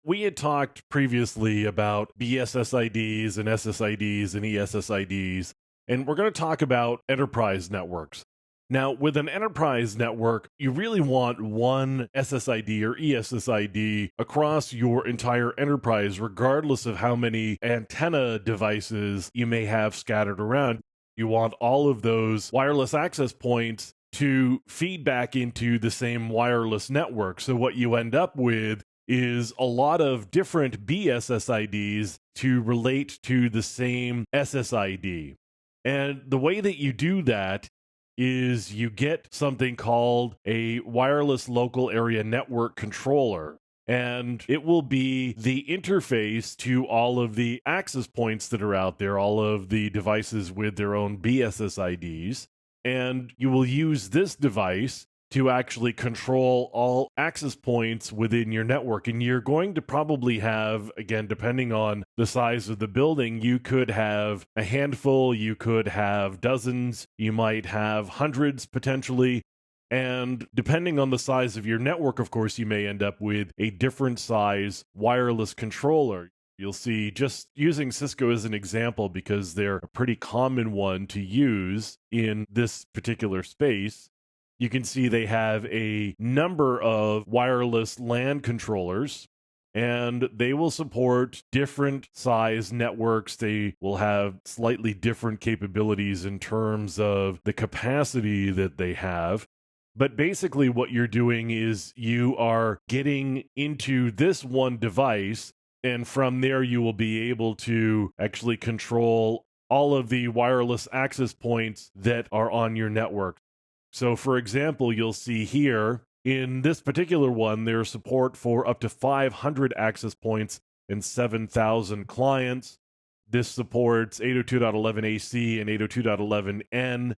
We had talked previously about BSSIDs and SSIDs and ESSIDs, and we're going to talk about enterprise networks. Now, with an enterprise network, you really want one SSID or ESSID across your entire enterprise, regardless of how many antenna devices you may have scattered around. You want all of those wireless access points to feed back into the same wireless network. So, what you end up with is a lot of different BSSIDs to relate to the same SSID. And the way that you do that is you get something called a wireless local area network controller. And it will be the interface to all of the access points that are out there, all of the devices with their own BSSIDs. And you will use this device to actually control all access points within your network. And you're going to probably have, again, depending on the size of the building, you could have a handful, you could have dozens, you might have hundreds potentially. And depending on the size of your network, of course, you may end up with a different size wireless controller. You'll see, just using Cisco as an example, because they're a pretty common one to use in this particular space. You can see they have a number of wireless LAN controllers, and they will support different size networks. They will have slightly different capabilities in terms of the capacity that they have. But basically, what you're doing is you are getting into this one device, and from there, you will be able to actually control all of the wireless access points that are on your network. So, for example, you'll see here in this particular one, there's support for up to 500 access points and 7,000 clients. This supports 802.11ac and 802.11n.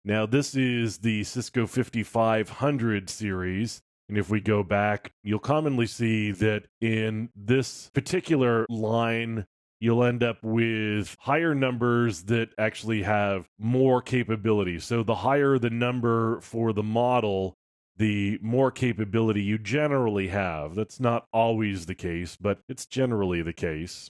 Now, this is the Cisco 5500 series. And if we go back, you'll commonly see that in this particular line, you'll end up with higher numbers that actually have more capability. So the higher the number for the model, the more capability you generally have. That's not always the case, but it's generally the case.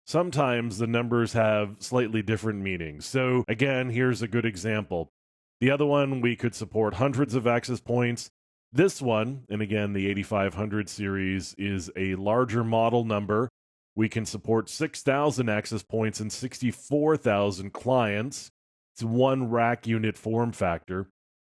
Sometimes the numbers have slightly different meanings. So again, here's a good example. The other one, we could support hundreds of access points. This one, and again, the 8500 series is a larger model number. We can support 6,000 access points and 64,000 clients. It's one rack unit form factor.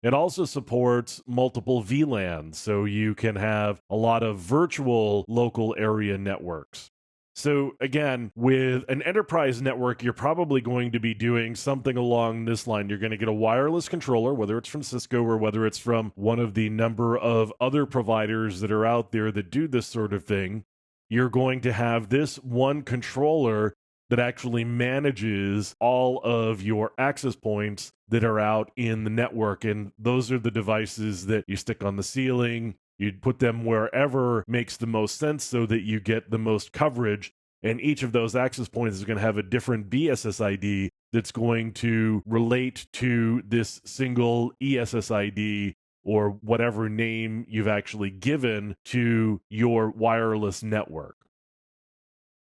It also supports multiple VLANs, so you can have a lot of virtual local area networks. So again, with an enterprise network, you're probably going to be doing something along this line. You're going to get a wireless controller, whether it's from Cisco or whether it's from one of the number of other providers that are out there that do this sort of thing. You're going to have this one controller that actually manages all of your access points that are out in the network. And those are the devices that you stick on the ceiling. You'd put them wherever makes the most sense so that you get the most coverage. And each of those access points is going to have a different BSSID that's going to relate to this single ESSID or whatever name you've actually given to your wireless network.